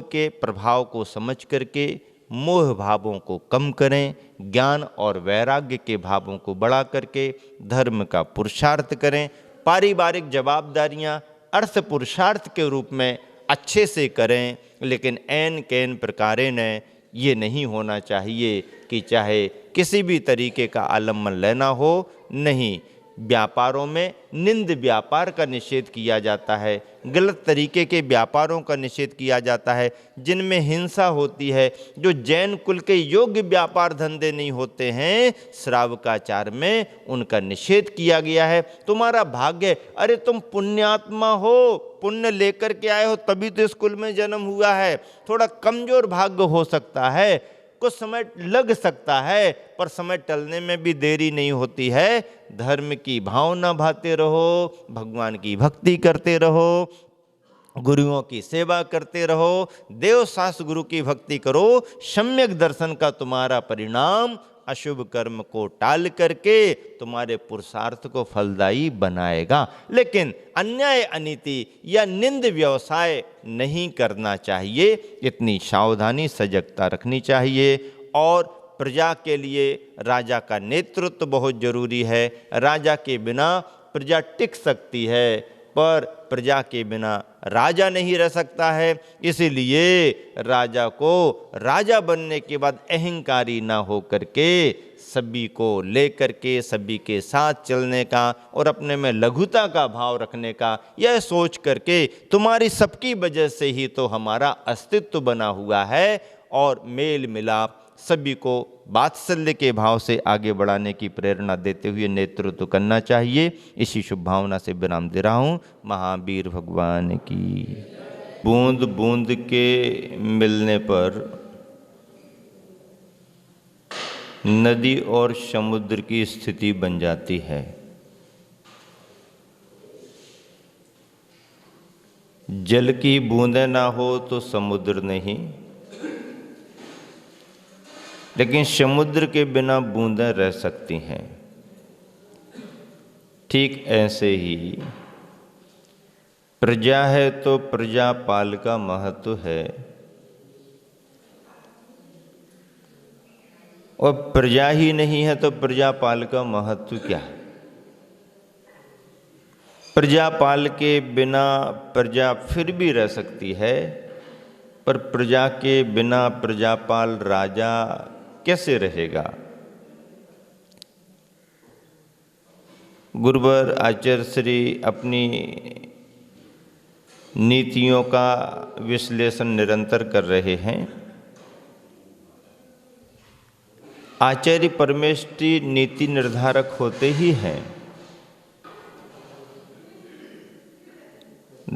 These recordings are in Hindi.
योग के प्रभाव को समझ करके मोह भावों को कम करें, ज्ञान और वैराग्य के भावों को बढ़ा करके धर्म का पुरुषार्थ करें। पारिवारिक जवाबदारियां अर्थ पुरुषार्थ के रूप में अच्छे से करें, लेकिन ऐन कैन प्रकारे न ये नहीं होना चाहिए कि चाहे किसी भी तरीके का आलम्बन लेना हो। नहीं, व्यापारों में निंद व्यापार का निषेध किया जाता है, गलत तरीके के व्यापारों का निषेध किया जाता है, जिनमें हिंसा होती है, जो जैन कुल के योग्य व्यापार धंधे नहीं होते हैं, श्रावकाचार में उनका निषेध किया गया है। तुम्हारा भाग्य, अरे तुम पुण्यात्मा हो, पुण्य लेकर के आए हो तभी तो इस कुल में जन्म हुआ है। थोड़ा कमजोर भाग्य हो सकता है, कुछ समय लग सकता है, पर समय टलने में भी देरी नहीं होती है। धर्म की भावना भाते रहो, भगवान की भक्ति करते रहो, गुरुओं की सेवा करते रहो, देव शास्त्र गुरु की भक्ति करो। सम्यक दर्शन का तुम्हारा परिणाम अशुभ कर्म को टाल करके तुम्हारे पुरुषार्थ को फलदायी बनाएगा। लेकिन अन्याय, अनीति या निंद व्यवसाय नहीं करना चाहिए। इतनी सावधानी, सजगता रखनी चाहिए। और प्रजा के लिए राजा का नेतृत्व बहुत जरूरी है। राजा के बिना प्रजा टिक सकती है, पर प्रजा के बिना राजा नहीं रह सकता है। इसीलिए राजा को राजा बनने के बाद अहंकारी ना हो करके सभी को लेकर के सभी के साथ चलने का और अपने में लघुता का भाव रखने का, यह सोच करके तुम्हारी सबकी वजह से ही तो हमारा अस्तित्व बना हुआ है, और मेल मिलाप सभी को वात्सल्य के भाव से आगे बढ़ाने की प्रेरणा देते हुए नेतृत्व करना चाहिए। इसी शुभ भावना से विराम दे रहा हूँ। महावीर भगवान की। बूंद बूंद के मिलने पर नदी और समुद्र की स्थिति बन जाती है। जल की बूंदें ना हो तो समुद्र नहीं, लेकिन समुद्र के बिना बूंदें रह सकती हैं। ठीक ऐसे ही प्रजा है तो प्रजापाल का महत्व है, और प्रजा ही नहीं है तो प्रजापाल का महत्व क्या है। प्रजापाल के बिना प्रजा फिर भी रह सकती है, पर प्रजा के बिना प्रजापाल राजा कैसे रहेगा। गुरुवर आचार्य श्री अपनी नीतियों का विश्लेषण निरंतर कर रहे हैं। आचार्य परमेष्ठी नीति निर्धारक होते ही हैं।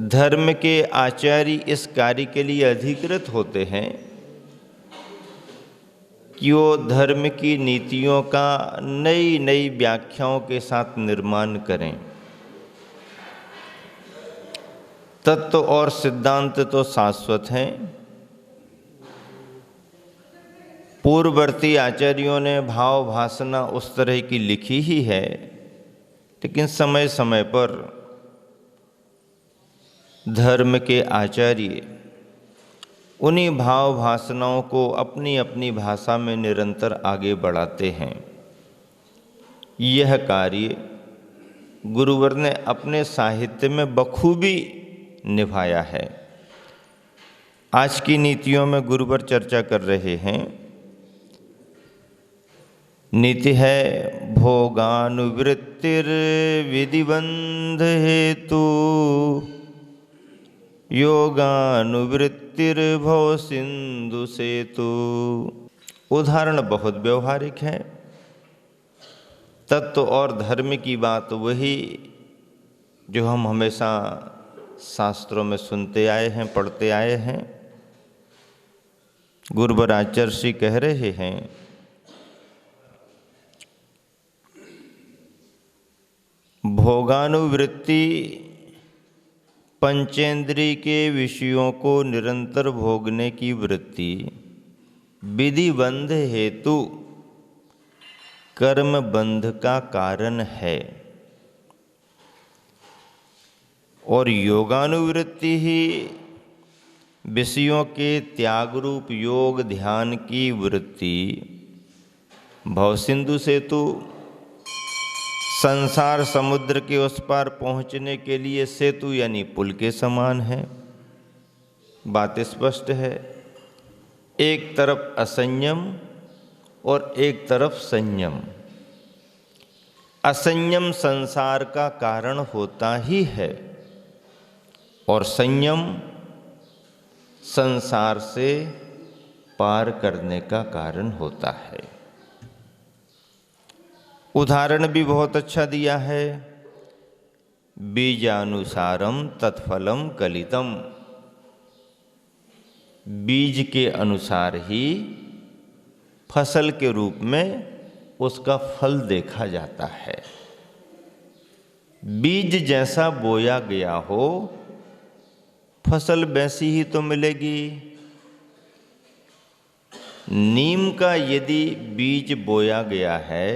धर्म के आचार्य इस कार्य के लिए अधिकृत होते हैं कि वो धर्म की नीतियों का नई नई व्याख्याओं के साथ निर्माण करें। तत्व और सिद्धांत तो शाश्वत हैं। पूर्ववर्ती आचार्यों ने भाव भाषणा उस तरह की लिखी ही है, लेकिन समय समय पर धर्म के आचार्य उन्हीं भाव भाषणाओं को अपनी अपनी भाषा में निरंतर आगे बढ़ाते हैं। यह कार्य गुरुवर ने अपने साहित्य में बखूबी निभाया है। आज की नीतियों में गुरुवर चर्चा कर रहे हैं। नीति है भोगानुवृत्तिर विधिबंध हेतु, योगानुवृत्तिर भव सिंधु सेतु। उदाहरण बहुत व्यवहारिक है। तत्व और धर्म की बात वही जो हम हमेशा शास्त्रों में सुनते आए हैं, पढ़ते आए हैं। गुरुवर आचार्य श्री कह रहे हैं, भोगानुवृत्ति पंचेंद्रिय के विषयों को निरंतर भोगने की वृत्ति विधिबंध हेतु कर्म बंध का कारण है, और योगानुवृत्ति ही विषयों के त्याग रूप योग ध्यान की वृत्ति भवसिंधु सेतु संसार समुद्र के उस पार पहुंचने के लिए सेतु यानी पुल के समान है। बात स्पष्ट है। एक तरफ असंयम और एक तरफ संयम। असंयम संसार का कारण होता ही है और संयम संसार से पार करने का कारण होता है। उदाहरण भी बहुत अच्छा दिया है। बीजानुसारम तत्फलम कलितम। बीज के अनुसार ही फसल के रूप में उसका फल देखा जाता है। बीज जैसा बोया गया हो फसल वैसी ही तो मिलेगी। नीम का यदि बीज बोया गया है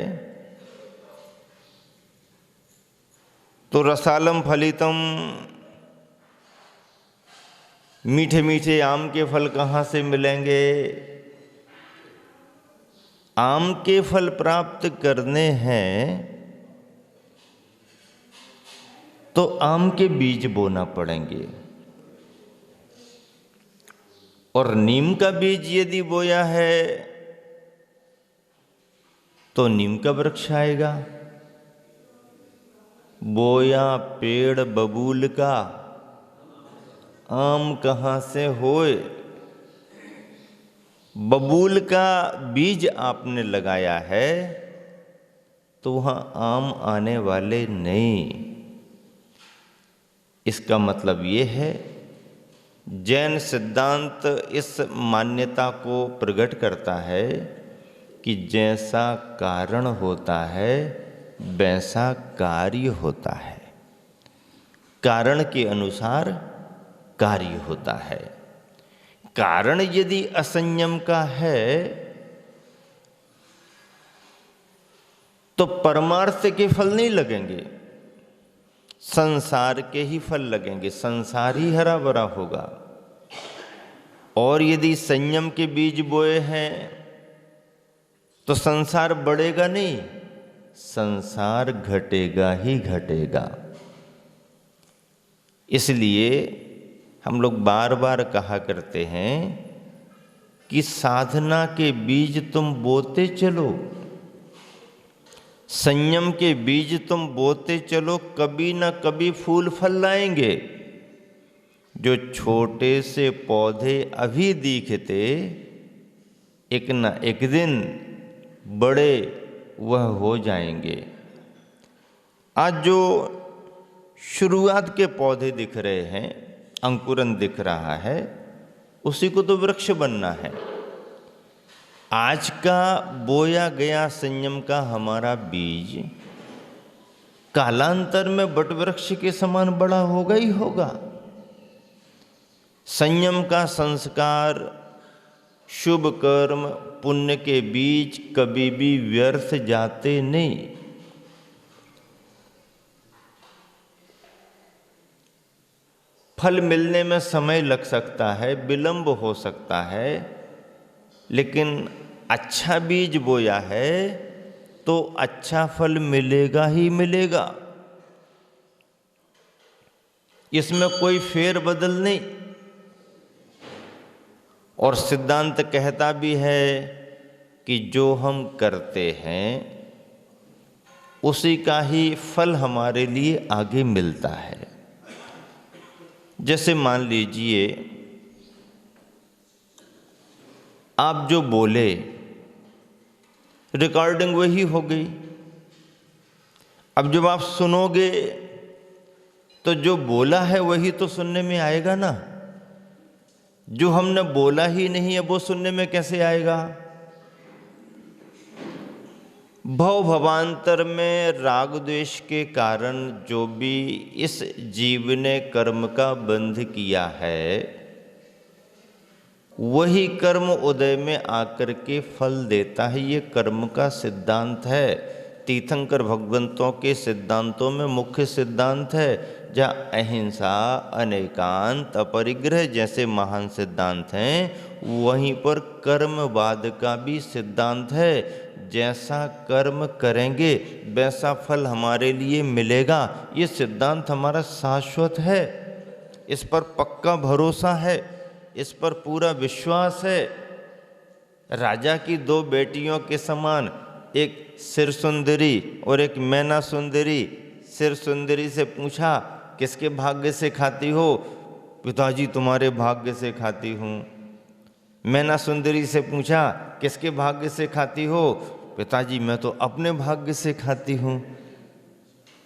तो रसालम फलितम, मीठे मीठे आम के फल कहाँ से मिलेंगे? आम के फल प्राप्त करने हैं तो आम के बीज बोना पड़ेंगे और नीम का बीज यदि बोया है तो नीम का वृक्ष आएगा। बोया पेड़ बबूल का, आम कहाँ से होए? बबूल का बीज आपने लगाया है तो वहाँ आम आने वाले नहीं। इसका मतलब ये है, जैन सिद्धांत इस मान्यता को प्रकट करता है कि जैसा कारण होता है वैसा कार्य होता है। कारण के अनुसार कार्य होता है। कारण यदि असंयम का है तो परमार्थ के फल नहीं लगेंगे, संसार के ही फल लगेंगे। संसार ही हरा भरा होगा। और यदि संयम के बीज बोए हैं तो संसार बढ़ेगा नहीं, संसार घटेगा ही घटेगा। इसलिए हम लोग बार बार कहा करते हैं कि साधना के बीज तुम बोते चलो, संयम के बीज तुम बोते चलो, कभी ना कभी फूल फल लाएंगे। जो छोटे से पौधे अभी दिखते एक ना एक दिन बड़े वह हो जाएंगे। आज जो शुरुआत के पौधे दिख रहे हैं, अंकुरन दिख रहा है, उसी को तो वृक्ष बनना है। आज का बोया गया संयम का हमारा बीज कालांतर में बट वृक्ष के समान बड़ा होगा ही होगा। संयम का संस्कार, शुभ कर्म, पुण्य के बीज कभी भी व्यर्थ जाते नहीं। फल मिलने में समय लग सकता है, विलंब हो सकता है, लेकिन अच्छा बीज बोया है तो अच्छा फल मिलेगा ही मिलेगा। इसमें कोई फेर बदल नहीं। और सिद्धांत कहता भी है कि जो हम करते हैं उसी का ही फल हमारे लिए आगे मिलता है। जैसे मान लीजिए आप जो बोले रिकॉर्डिंग वही हो गई। अब जब आप सुनोगे तो जो बोला है वही तो सुनने में आएगा ना। जो हमने बोला ही नहीं है वो सुनने में कैसे आएगा? भव भवांतर में राग द्वेष के कारण जो भी इस जीव ने कर्म का बंध किया है वही कर्म उदय में आकर के फल देता है। ये कर्म का सिद्धांत है। तीर्थंकर भगवंतों के सिद्धांतों में मुख्य सिद्धांत है। जहाँ अहिंसा, अनेकांत, अपरिग्रह जैसे महान सिद्धांत हैं, वहीं पर कर्मवाद का भी सिद्धांत है। जैसा कर्म करेंगे वैसा फल हमारे लिए मिलेगा, ये सिद्धांत हमारा शाश्वत है। इस पर पक्का भरोसा है, इस पर पूरा विश्वास है। राजा की दो बेटियों के समान, एक सिर सुंदरी और एक मैना सुंदरी। सिर सुंदरी से पूछा, किसके भाग्य से खाती हो? पिताजी तुम्हारे भाग्य से खाती हूँ। मैना सुंदरी से पूछा, किसके भाग्य से खाती हो? पिताजी मैं तो अपने भाग्य से खाती हूँ।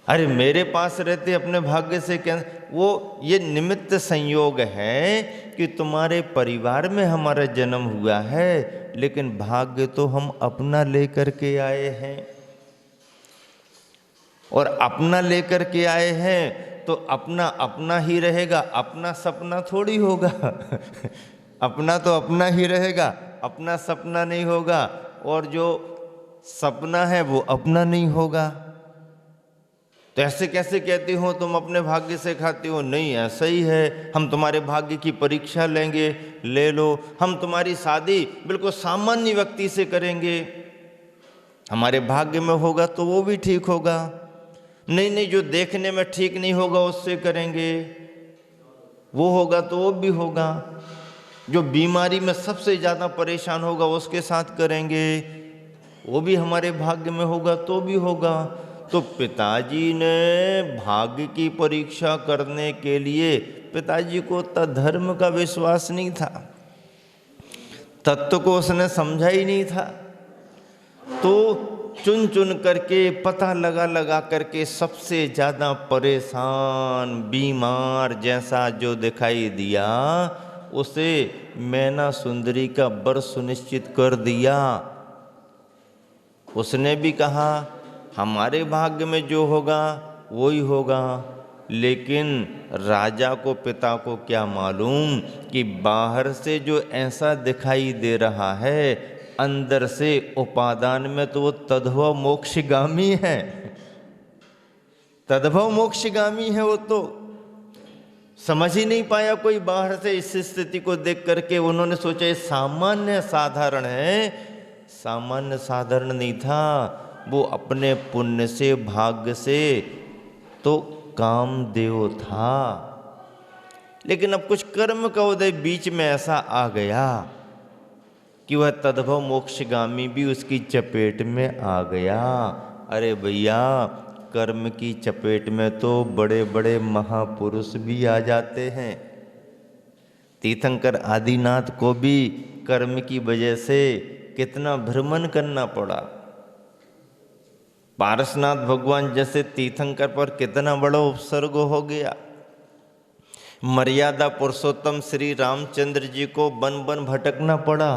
अरे मेरे पास रहते अपने भाग्य से क्या? वो ये निमित्त संयोग है कि तुम्हारे परिवार में हमारा जन्म हुआ है, लेकिन भाग्य तो हम अपना लेकर के आए हैं। और अपना लेकर के आए हैं तो अपना अपना ही रहेगा, अपना सपना थोड़ी होगा। अपना तो अपना ही रहेगा, अपना सपना नहीं होगा। और जो सपना है वो अपना नहीं होगा। तो ऐसे कैसे कहती हो तुम अपने भाग्य से खाती हो? नहीं, ऐसा ही है। हम तुम्हारे भाग्य की परीक्षा लेंगे, ले लो। हम तुम्हारी शादी बिल्कुल सामान्य व्यक्ति से करेंगे, हमारे भाग्य में होगा तो वो भी ठीक होगा। नहीं नहीं, जो देखने में ठीक नहीं होगा उससे करेंगे, वो होगा तो वो भी होगा। जो बीमारी में सबसे ज़्यादा परेशान होगा उसके साथ करेंगे, वो भी हमारे भाग्य में होगा तो भी होगा। तो पिताजी ने भाग्य की परीक्षा करने के लिए, पिताजी को धर्म का विश्वास नहीं था, तत्व को उसने समझा ही नहीं था। तो चुन चुन करके, पता लगा लगा करके सबसे ज़्यादा परेशान, बीमार जैसा जो दिखाई दिया, उसे मैना सुंदरी का वर सुनिश्चित कर दिया। उसने भी कहा हमारे भाग्य में जो होगा वो ही होगा। लेकिन राजा को, पिता को क्या मालूम कि बाहर से जो ऐसा दिखाई दे रहा है, अंदर से उपादान में तो वो तद्भव मोक्षगामी है। तद्भव मोक्षगामी है। वो तो समझ ही नहीं पाया कोई बाहर से इस स्थिति को देख करके। उन्होंने सोचा ये सामान्य साधारण है, सामान्य साधारण नहीं था, वो अपने पुण्य से, भाग्य से तो कामदेव था। लेकिन अब कुछ कर्म का उदय बीच में ऐसा आ गया कि वह तद्भव मोक्षगामी भी उसकी चपेट में आ गया। अरे भैया, कर्म की चपेट में तो बड़े बड़े महापुरुष भी आ जाते हैं। तीर्थंकर आदिनाथ को भी कर्म की वजह से कितना भ्रमण करना पड़ा। पारसनाथ भगवान जैसे तीर्थंकर पर कितना बड़ा उपसर्ग हो गया। मर्यादा पुरुषोत्तम श्री रामचंद्र जी को वन वन भटकना पड़ा।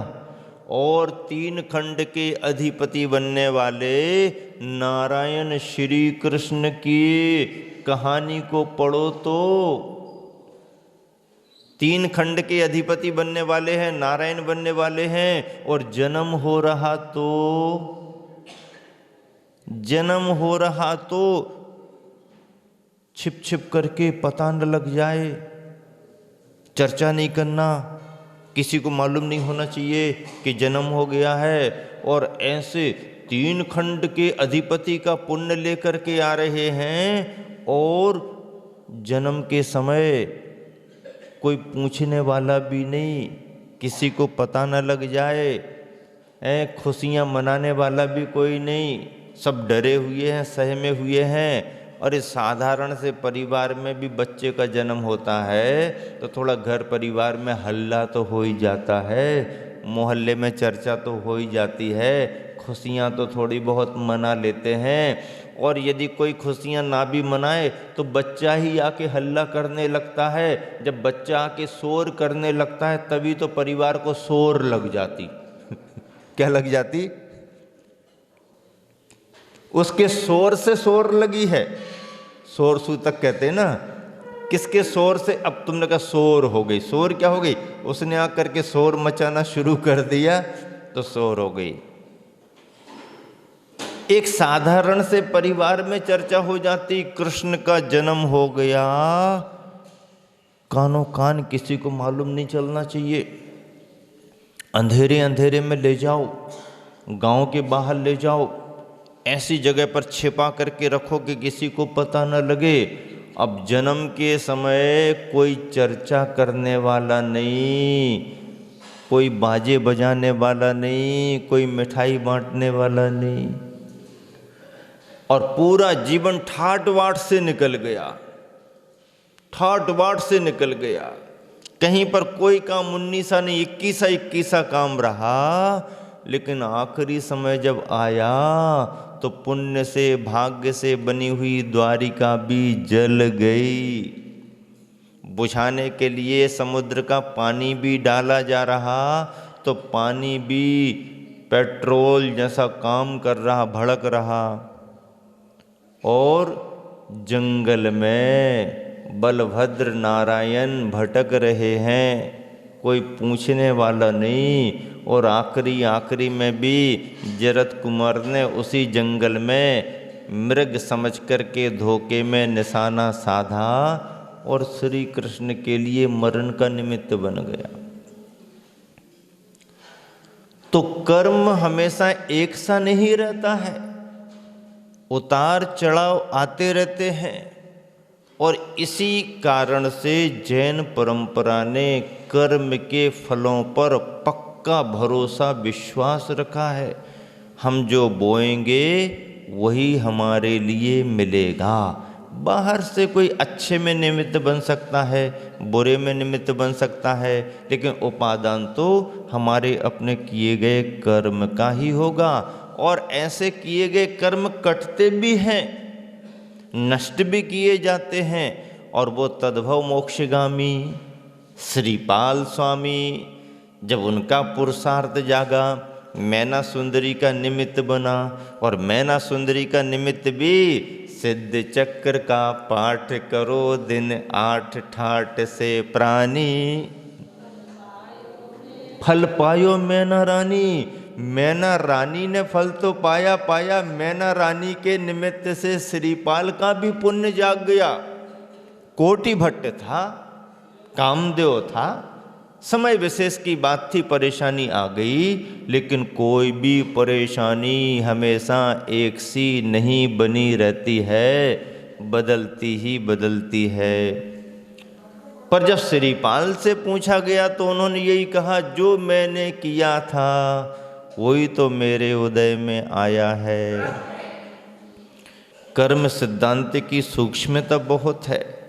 और 3 खंड के अधिपति बनने वाले नारायण श्री कृष्ण की कहानी को पढ़ो तो 3 खंड के अधिपति बनने वाले हैं, नारायण बनने वाले हैं, और जन्म हो रहा तो छिप छिप करके पता न लग जाए, चर्चा नहीं करना, किसी को मालूम नहीं होना चाहिए कि जन्म हो गया है। और ऐसे 3 खंड के अधिपति का पुण्य लेकर के आ रहे हैं, और जन्म के समय कोई पूछने वाला भी नहीं, किसी को पता न लग जाए, खुशियाँ मनाने वाला भी कोई नहीं, सब डरे हुए हैं, सहमे हुए हैं। और इस साधारण से परिवार में भी बच्चे का जन्म होता है तो थोड़ा घर परिवार में हल्ला तो हो ही जाता है, मोहल्ले में चर्चा तो हो ही जाती है, खुशियाँ तो थोड़ी बहुत मना लेते हैं। और यदि कोई खुशियाँ ना भी मनाए तो बच्चा ही आके हल्ला करने लगता है। जब बच्चा आके शोर करने लगता है तभी तो परिवार को शोर लग जाती। क्या लग जाती? उसके शोर से शोर लगी है। शोर सूतक कहते हैं ना, किसके शोर से? अब तुमने कहा शोर हो गई। शोर क्या हो गई? उसने आकर के शोर मचाना शुरू कर दिया तो शोर हो गई। एक साधारण से परिवार में चर्चा हो जाती, कृष्ण का जन्म हो गया, कानों कान किसी को मालूम नहीं चलना चाहिए। अंधेरे अंधेरे में ले जाओ, गांव के बाहर ले जाओ, ऐसी जगह पर छिपा करके रखो कि किसी को पता न लगे। अब जन्म के समय कोई चर्चा करने वाला नहीं, कोई बाजे बजाने वाला नहीं, कोई मिठाई बांटने वाला नहीं, और पूरा जीवन ठाट बाट से निकल गया, ठाट बाट से निकल गया। कहीं पर कोई काम 19 नहीं, 21 काम रहा। लेकिन आखिरी समय जब आया तो पुण्य से भाग्य से बनी हुई द्वारिका भी जल गई। बुझाने के लिए समुद्र का पानी भी डाला जा रहा तो पानी भी पेट्रोल जैसा काम कर रहा, भड़क रहा। और जंगल में बलभद्र नारायण भटक रहे हैं, कोई पूछने वाला नहीं। और आखिरी में भी जरत कुमार ने उसी जंगल में मृग समझ करके धोखे में निशाना साधा और श्री कृष्ण के लिए मरण का निमित्त बन गया। तो कर्म हमेशा एक सा नहीं रहता है, उतार चढ़ाव आते रहते हैं। और इसी कारण से जैन परंपरा ने कर्म के फलों पर पक्का भरोसा विश्वास रखा है। हम जो बोएंगे वही हमारे लिए मिलेगा। बाहर से कोई अच्छे में निमित्त बन सकता है, बुरे में निमित्त बन सकता है, लेकिन उपादान तो हमारे अपने किए गए कर्म का ही होगा। और ऐसे किए गए कर्म कटते भी हैं, नष्ट भी किए जाते हैं। और वो तद्भव मोक्षगामी श्रीपाल स्वामी, जब उनका पुरुषार्थ जागा, मैना सुंदरी का निमित्त बना। और मैना सुंदरी का निमित्त भी सिद्ध चक्र का पाठ करो दिन 8 ठाट से प्राणी, फल पायो मैना रानी। मैना रानी ने फल तो पाया, मैना रानी के निमित्त से श्रीपाल का भी पुण्य जाग गया। कोटि भट्ट था, कामदेव था, समय विशेष की बात थी, परेशानी आ गई। लेकिन कोई भी परेशानी हमेशा एक सी नहीं बनी रहती है, बदलती ही बदलती है। पर जब श्रीपाल से पूछा गया तो उन्होंने यही कहा, जो मैंने किया था वही तो मेरे उदय में आया है। कर्म सिद्धांत की सूक्ष्मता बहुत है।